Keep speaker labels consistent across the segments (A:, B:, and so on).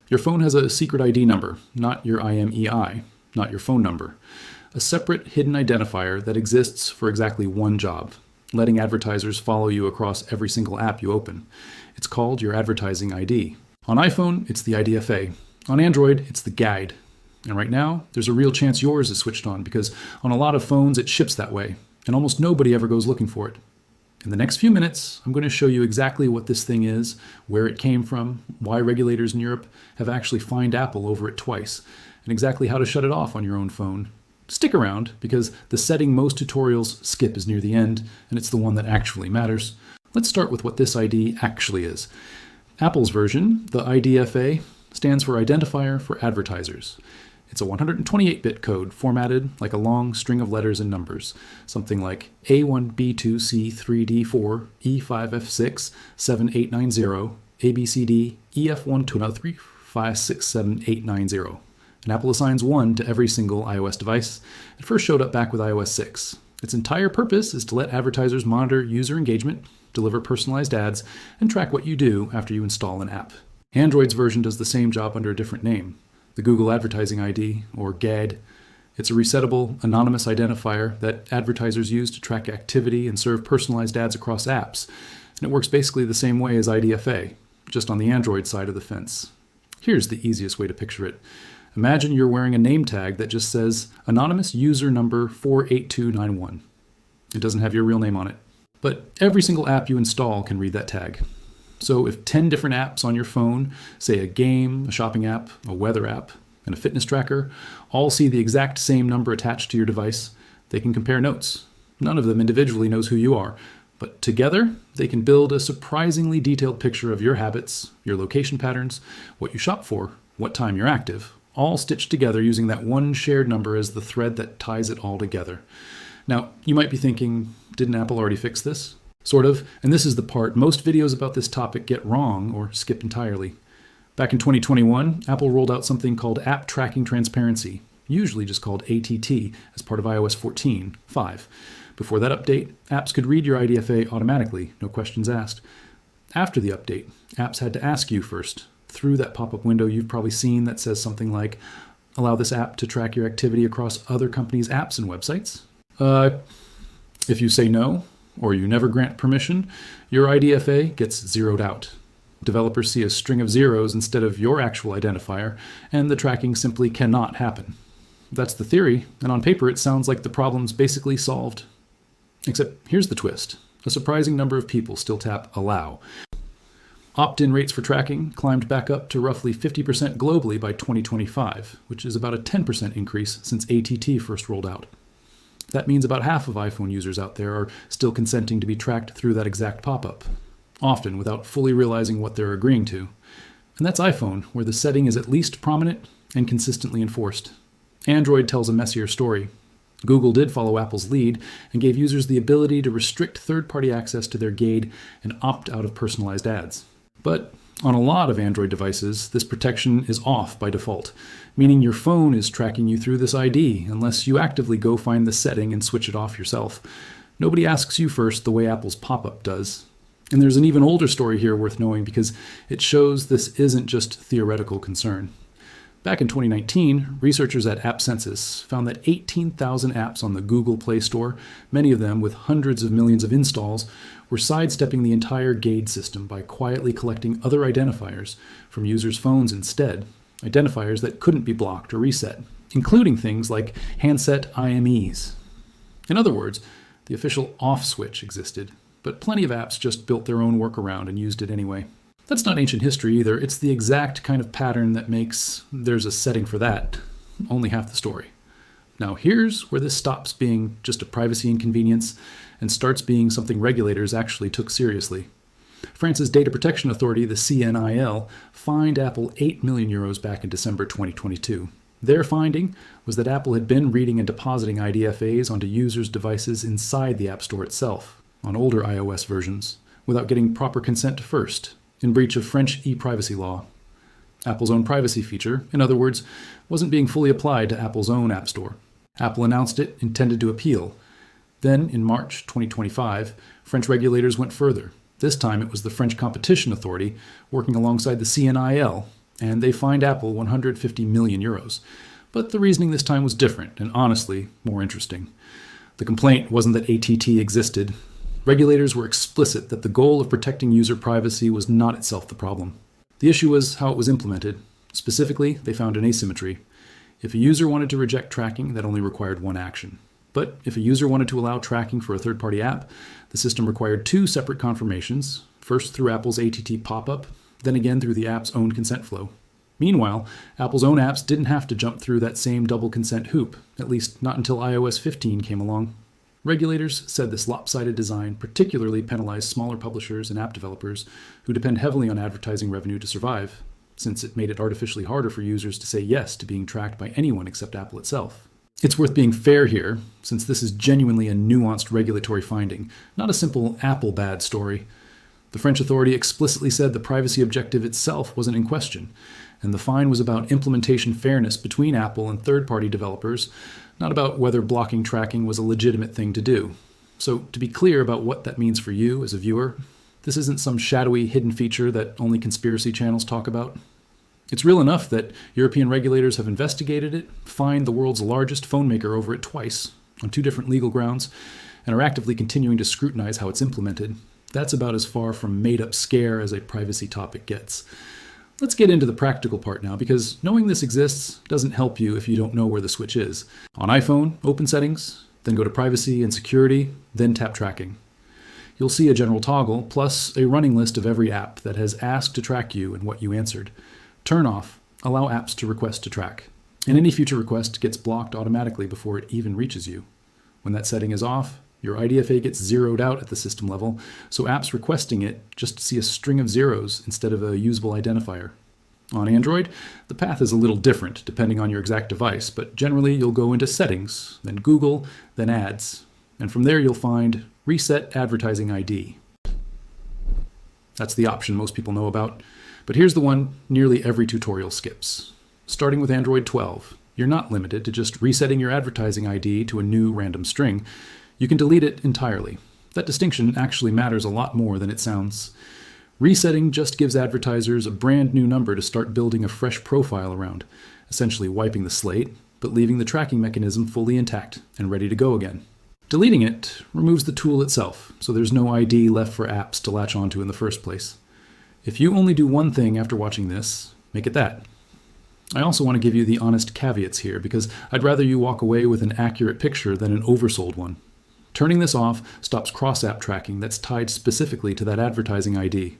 A: Your phone has a secret ID number, not your IMEI, not your phone number. A separate hidden identifier that exists for exactly one job, letting advertisers follow you across every single app you open. It's called your advertising ID. On iPhone, it's the IDFA. On Android, it's the guide. And right now, there's a real chance yours is switched on because on a lot of phones, it ships that way, and almost nobody ever goes looking for it. In the next few minutes, I'm going to show you exactly what this thing is, where it came from, why regulators in Europe have actually fined Apple over it twice, and exactly how to shut it off on your own phone. Stick around, because the setting most tutorials skip is near the end, and it's the one that actually matters. Let's start with what this ID actually is. Apple's version, the IDFA, stands for Identifier for Advertisers. It's a 128-bit code formatted like a long string of letters and numbers, something like A1B2C3D4 E5F6 7890 ABCD EF1235678890. And Apple assigns 1 to every single iOS device. It first showed up back with iOS 6. Its entire purpose is to let advertisers monitor user engagement, deliver personalized ads, and track what you do after you install an app. Android's version does the same job under a different name, the Google Advertising ID, or GAD. It's a resettable, anonymous identifier that advertisers use to track activity and serve personalized ads across apps. And it works basically the same way as IDFA, just on the Android side of the fence. Here's the easiest way to picture it. Imagine you're wearing a name tag that just says anonymous user number 48291. It doesn't have your real name on it. But every single app you install can read that tag. So if 10 different apps on your phone, say a game, a shopping app, a weather app, and a fitness tracker, all see the exact same number attached to your device, they can compare notes. None of them individually knows who you are, but together they can build a surprisingly detailed picture of your habits, your location patterns, what you shop for, what time you're active, all stitched together using that one shared number as the thread that ties it all together. Now, you might be thinking, didn't Apple already fix this? Sort of, and this is the part most videos about this topic get wrong or skip entirely. Back in 2021, Apple rolled out something called App Tracking Transparency, usually just called ATT, as part of iOS 14.5. Before that update, apps could read your IDFA automatically, no questions asked. After the update, apps had to ask you first, through that pop-up window you've probably seen that says something like, allow this app to track your activity across other companies' apps and websites. If you say no, or you never grant permission, your IDFA gets zeroed out. Developers see a string of zeros instead of your actual identifier, and the tracking simply cannot happen. That's the theory, and on paper it sounds like the problem's basically solved. Except here's the twist. A surprising number of people still tap allow. Opt-in rates for tracking climbed back up to roughly 50% globally by 2025, which is about a 10% increase since ATT first rolled out. That means about half of iPhone users out there are still consenting to be tracked through that exact pop-up, often without fully realizing what they're agreeing to. And that's iPhone, where the setting is at least prominent and consistently enforced. Android tells a messier story. Google did follow Apple's lead and gave users the ability to restrict third-party access to their GAID and opt out of personalized ads. But on a lot of Android devices, this protection is off by default, meaning your phone is tracking you through this ID unless you actively go find the setting and switch it off yourself. Nobody asks you first the way Apple's pop-up does. And there's an even older story here worth knowing because it shows this isn't just theoretical concern. Back in 2019, researchers at App Census found that 18,000 apps on the Google Play Store, many of them with hundreds of millions of installs, were sidestepping the entire GAID system by quietly collecting other identifiers from users' phones instead, identifiers that couldn't be blocked or reset, including things like handset IMEs. In other words, the official off switch existed, but plenty of apps just built their own workaround and used it anyway. That's not ancient history either. It's the exact kind of pattern that makes there's a setting for that only half the story. Now here's where this stops being just a privacy inconvenience and starts being something regulators actually took seriously. France's Data Protection Authority, the CNIL, fined Apple 8 million euros back in December 2022. Their finding was that Apple had been reading and depositing IDFAs onto users' devices inside the App Store itself, on older iOS versions, without getting proper consent first, in breach of French e-privacy law. Apple's own privacy feature, in other words, wasn't being fully applied to Apple's own App Store. Apple announced it intended to appeal. Then, in March 2025, French regulators went further. This time it was the French Competition Authority, working alongside the CNIL, and they fined Apple 150 million euros. But the reasoning this time was different and honestly more interesting. The complaint wasn't that ATT existed. Regulators were explicit that the goal of protecting user privacy was not itself the problem. The issue was how it was implemented. Specifically, they found an asymmetry. If a user wanted to reject tracking, that only required one action. But if a user wanted to allow tracking for a third-party app, the system required two separate confirmations, first through Apple's ATT pop-up, then again through the app's own consent flow. Meanwhile, Apple's own apps didn't have to jump through that same double consent hoop, at least not until iOS 15 came along. Regulators said this lopsided design particularly penalized smaller publishers and app developers who depend heavily on advertising revenue to survive, since it made it artificially harder for users to say yes to being tracked by anyone except Apple itself. It's worth being fair here, since this is genuinely a nuanced regulatory finding, not a simple Apple bad story. The French authority explicitly said the privacy objective itself wasn't in question, and the fine was about implementation fairness between Apple and third-party developers, not about whether blocking tracking was a legitimate thing to do. So, to be clear about what that means for you as a viewer, this isn't some shadowy hidden feature that only conspiracy channels talk about. It's real enough that European regulators have investigated it, fined the world's largest phone maker over it twice, on two different legal grounds, and are actively continuing to scrutinize how it's implemented. That's about as far from made-up scare as a privacy topic gets. Let's get into the practical part now, because knowing this exists doesn't help you if you don't know where the switch is. On iPhone, open Settings, then go to Privacy and Security, then tap Tracking. You'll see a general toggle, plus a running list of every app that has asked to track you and what you answered. Turn off, allow apps to request to track, and any future request gets blocked automatically before it even reaches you. When that setting is off, your IDFA gets zeroed out at the system level, so apps requesting it just see a string of zeros instead of a usable identifier. On Android, the path is a little different depending on your exact device, but generally you'll go into Settings, then Google, then Ads, and from there you'll find Reset Advertising ID. That's the option most people know about. But here's the one nearly every tutorial skips. Starting with Android 12, you're not limited to just resetting your advertising ID to a new random string. You can delete it entirely. That distinction actually matters a lot more than it sounds. Resetting just gives advertisers a brand new number to start building a fresh profile around, essentially wiping the slate, but leaving the tracking mechanism fully intact and ready to go again. Deleting it removes the tool itself, so there's no ID left for apps to latch onto in the first place. If you only do one thing after watching this, make it that. I also want to give you the honest caveats here, because I'd rather you walk away with an accurate picture than an oversold one. Turning this off stops cross-app tracking that's tied specifically to that advertising ID.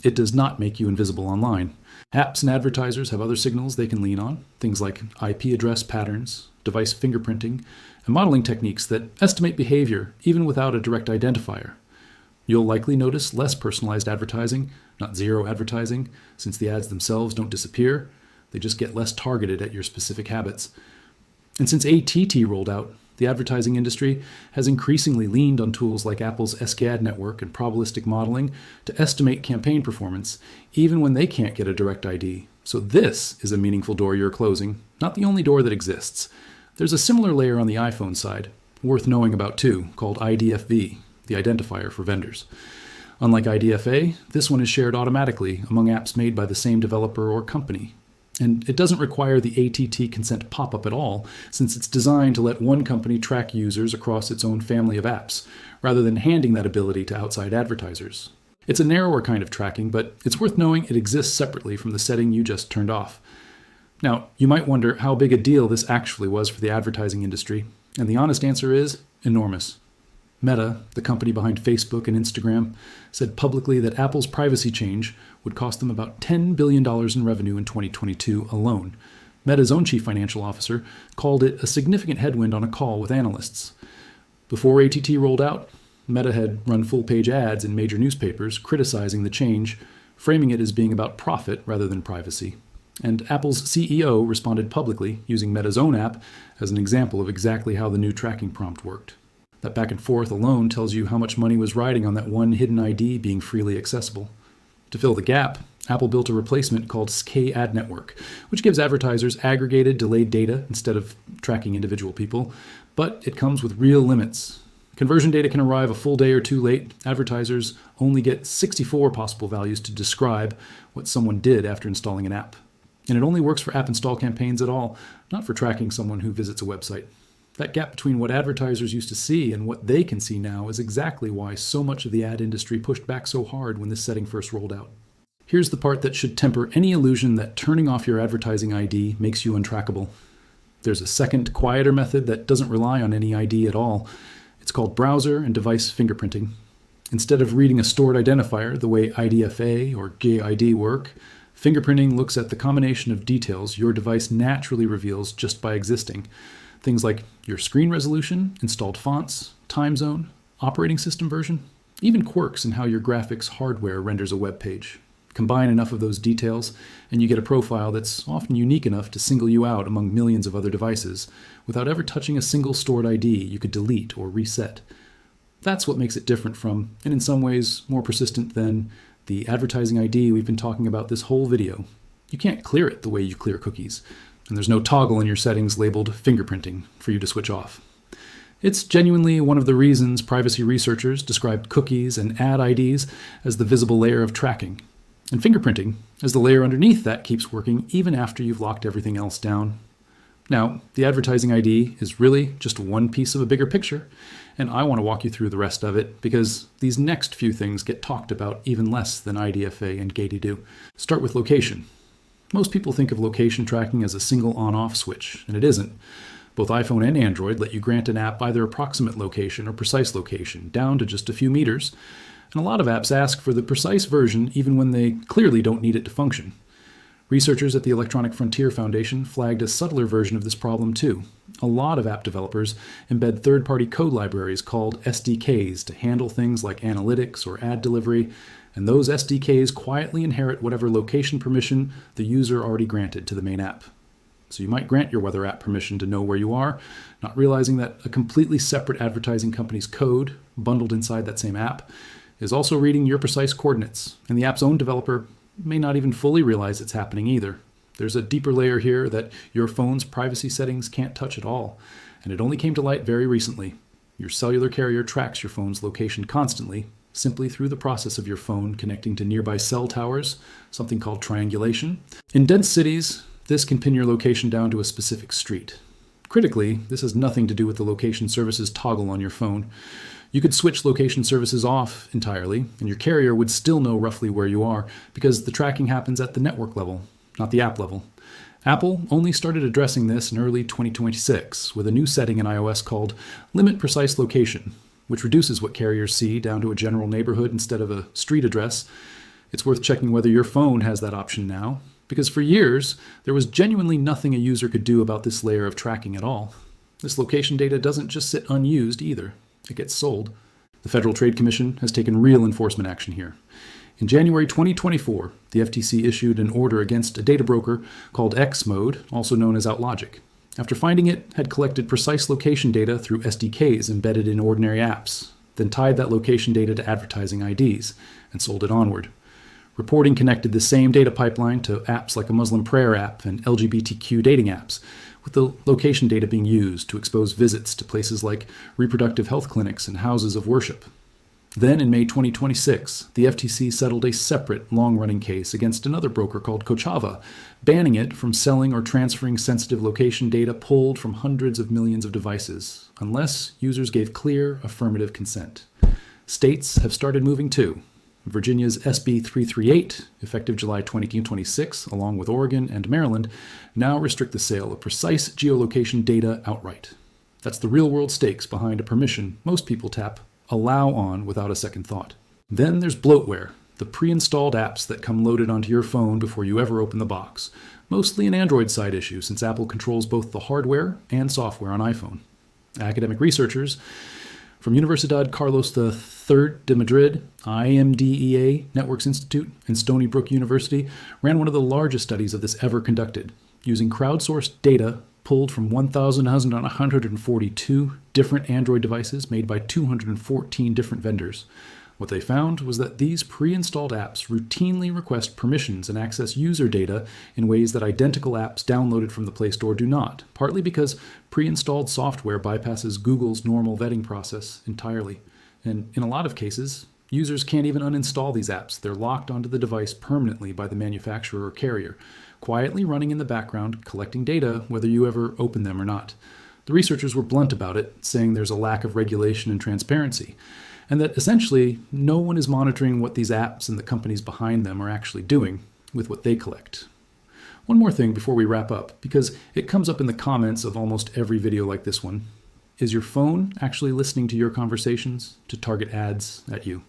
A: It does not make you invisible online. Apps and advertisers have other signals they can lean on, things like IP address patterns, device fingerprinting, and modeling techniques that estimate behavior even without a direct identifier. You'll likely notice less personalized advertising, not zero advertising, since the ads themselves don't disappear. They just get less targeted at your specific habits. And since ATT rolled out, the advertising industry has increasingly leaned on tools like Apple's SKAd network and probabilistic modeling to estimate campaign performance, even when they can't get a direct ID. So this is a meaningful door you're closing, not the only door that exists. There's a similar layer on the iPhone side, worth knowing about too, called IDFV, the identifier for vendors. Unlike IDFA, this one is shared automatically among apps made by the same developer or company. And it doesn't require the ATT consent pop-up at all, since it's designed to let one company track users across its own family of apps, rather than handing that ability to outside advertisers. It's a narrower kind of tracking, but it's worth knowing it exists separately from the setting you just turned off. Now, you might wonder how big a deal this actually was for the advertising industry, and the honest answer is enormous. Meta, the company behind Facebook and Instagram, said publicly that Apple's privacy change would cost them about $10 billion in revenue in 2022 alone. Meta's own chief financial officer called it a significant headwind on a call with analysts. Before ATT rolled out, Meta had run full-page ads in major newspapers criticizing the change, framing it as being about profit rather than privacy. And Apple's CEO responded publicly using Meta's own app as an example of exactly how the new tracking prompt worked. That back and forth alone tells you how much money was riding on that one hidden ID being freely accessible. To fill the gap, Apple built a replacement called SKAd network, which gives advertisers aggregated, delayed data instead of tracking individual people, but it comes with real limits. Conversion data can arrive a full day or two late. Advertisers only get 64 possible values to describe what someone did after installing an app. And it only works for app install campaigns at all, not for tracking someone who visits a website. That gap between what advertisers used to see and what they can see now is exactly why so much of the ad industry pushed back so hard when this setting first rolled out. Here's the part that should temper any illusion that turning off your advertising ID makes you untrackable. There's a second, quieter method that doesn't rely on any ID at all. It's called browser and device fingerprinting. Instead of reading a stored identifier the way IDFA or GAID work, fingerprinting looks at the combination of details your device naturally reveals just by existing. Things like your screen resolution, installed fonts, time zone, operating system version, even quirks in how your graphics hardware renders a web page. Combine enough of those details, and you get a profile that's often unique enough to single you out among millions of other devices, without ever touching a single stored ID you could delete or reset. That's what makes it different from, and in some ways more persistent than, the advertising ID we've been talking about this whole video. You can't clear it the way you clear cookies, and there's no toggle in your settings labeled fingerprinting for you to switch off. It's genuinely one of the reasons privacy researchers described cookies and ad IDs as the visible layer of tracking, and fingerprinting as the layer underneath that keeps working even after you've locked everything else down. Now, the advertising ID is really just one piece of a bigger picture, and I want to walk you through the rest of it because these next few things get talked about even less than IDFA and GAID do. Start with location. Most people think of location tracking as a single on-off switch, and it isn't. Both iPhone and Android let you grant an app either approximate location or precise location, down to just a few meters, and a lot of apps ask for the precise version even when they clearly don't need it to function. Researchers at the Electronic Frontier Foundation flagged a subtler version of this problem too. A lot of app developers embed third-party code libraries called SDKs to handle things like analytics or ad delivery, and those SDKs quietly inherit whatever location permission the user already granted to the main app. So you might grant your weather app permission to know where you are, not realizing that a completely separate advertising company's code, bundled inside that same app, is also reading your precise coordinates, and the app's own developer may not even fully realize it's happening either. There's a deeper layer here that your phone's privacy settings can't touch at all, and it only came to light very recently. Your cellular carrier tracks your phone's location constantly, simply through the process of your phone connecting to nearby cell towers, something called triangulation. In dense cities, this can pin your location down to a specific street. Critically, this has nothing to do with the location services toggle on your phone. You could switch location services off entirely, and your carrier would still know roughly where you are, because the tracking happens at the network level, not the app level. Apple only started addressing this in early 2026 with a new setting in iOS called Limit Precise Location, which reduces what carriers see down to a general neighborhood instead of a street address. It's worth checking whether your phone has that option now, because for years, there was genuinely nothing a user could do about this layer of tracking at all. This location data doesn't just sit unused either. It gets sold. The Federal Trade Commission has taken real enforcement action here. In January 2024, the FTC issued an order against a data broker called Xmode, also known as OutLogic, after finding it had collected precise location data through SDKs embedded in ordinary apps, then tied that location data to advertising IDs and sold it onward. Reporting connected the same data pipeline to apps like a Muslim prayer app and LGBTQ dating apps, with the location data being used to expose visits to places like reproductive health clinics and houses of worship. Then in May 2026, the FTC settled a separate long-running case against another broker called Kochava, banning it from selling or transferring sensitive location data pulled from hundreds of millions of devices, unless users gave clear, affirmative consent. States have started moving too. Virginia's SB 338, effective July 2026, along with Oregon and Maryland, now restrict the sale of precise geolocation data outright. That's the real-world stakes behind a permission most people tap allow on without a second thought. Then there's bloatware, the pre-installed apps that come loaded onto your phone before you ever open the box, mostly an Android side issue since Apple controls both the hardware and software on iPhone. Academic researchers from Universidad Carlos III de Madrid, IMDEA Networks Institute, and Stony Brook University ran one of the largest studies of this ever conducted, using crowdsourced data pulled from 1,142 different Android devices made by 214 different vendors. What they found was that these pre-installed apps routinely request permissions and access user data in ways that identical apps downloaded from the Play Store do not, partly because pre-installed software bypasses Google's normal vetting process entirely. And in a lot of cases, users can't even uninstall these apps. They're locked onto the device permanently by the manufacturer or carrier, quietly running in the background, collecting data whether you ever open them or not. The researchers were blunt about it, saying there's a lack of regulation and transparency, and that essentially no one is monitoring what these apps and the companies behind them are actually doing with what they collect. One more thing before we wrap up, because it comes up in the comments of almost every video like this one. Is your phone actually listening to your conversations to target ads at you?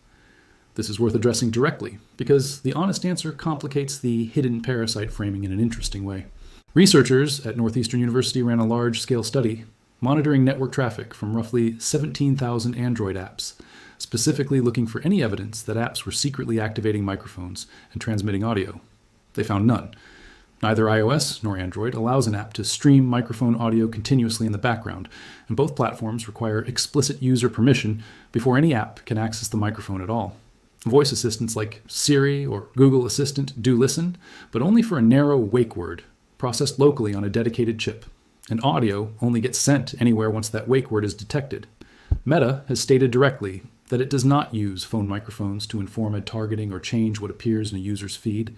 A: This is worth addressing directly, because the honest answer complicates the hidden parasite framing in an interesting way. Researchers at Northeastern University ran a large-scale study monitoring network traffic from roughly 17,000 Android apps, specifically looking for any evidence that apps were secretly activating microphones and transmitting audio. They found none. Neither iOS nor Android allows an app to stream microphone audio continuously in the background, and both platforms require explicit user permission before any app can access the microphone at all. Voice assistants like Siri or Google Assistant do listen, but only for a narrow wake word, processed locally on a dedicated chip. And audio only gets sent anywhere once that wake word is detected. Meta has stated directly that it does not use phone microphones to inform ad targeting or change what appears in a user's feed,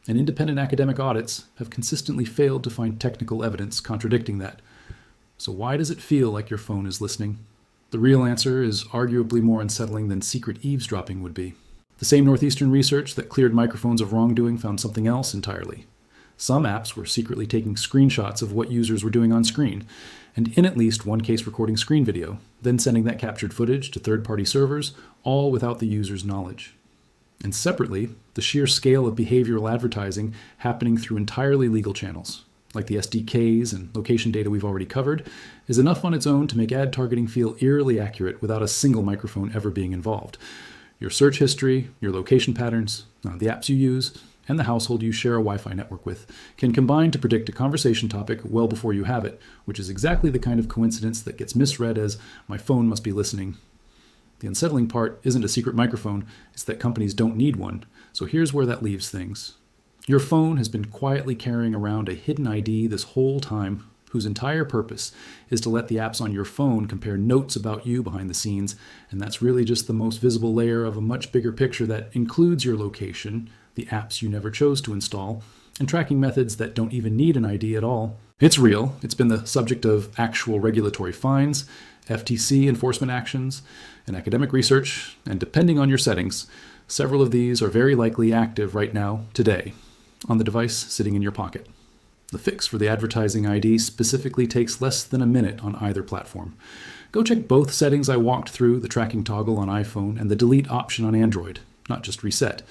A: and independent academic audits have consistently failed to find technical evidence contradicting that. So why does it feel like your phone is listening? The real answer is arguably more unsettling than secret eavesdropping would be. The same Northeastern research that cleared microphones of wrongdoing found something else entirely. Some apps were secretly taking screenshots of what users were doing on screen, and in at least one case recording screen video, then sending that captured footage to third-party servers, all without the user's knowledge. And separately, the sheer scale of behavioral advertising happening through entirely legal channels, like the SDKs and location data we've already covered, is enough on its own to make ad targeting feel eerily accurate without a single microphone ever being involved. Your search history, your location patterns, the apps you use, and the household you share a Wi-Fi network with can combine to predict a conversation topic well before you have it, which is exactly the kind of coincidence that gets misread as "my phone must be listening." The unsettling part isn't a secret microphone, it's that companies don't need one. So here's where that leaves things. Your phone has been quietly carrying around a hidden ID this whole time, whose entire purpose is to let the apps on your phone compare notes about you behind the scenes, and that's really just the most visible layer of a much bigger picture that includes your location, the apps you never chose to install, and tracking methods that don't even need an ID at all. It's real. It's been the subject of actual regulatory fines, FTC enforcement actions, and academic research, and depending on your settings, several of these are very likely active right now, today, on the device sitting in your pocket. The fix for the advertising ID specifically takes less than a minute on either platform. Go check both settings I walked through, the tracking toggle on iPhone and the delete option on Android, not just reset.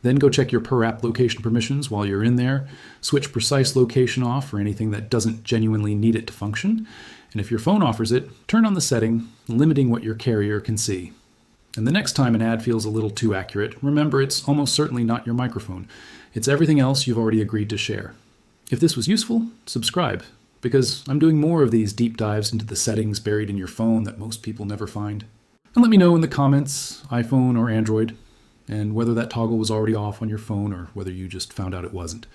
A: Then go check your per-app location permissions while you're in there, switch precise location off for anything that doesn't genuinely need it to function, and if your phone offers it, turn on the setting limiting what your carrier can see. And the next time an ad feels a little too accurate, remember it's almost certainly not your microphone. It's everything else you've already agreed to share. If this was useful, subscribe, because I'm doing more of these deep dives into the settings buried in your phone that most people never find. And let me know in the comments, iPhone or Android, and whether that toggle was already off on your phone or whether you just found out it wasn't.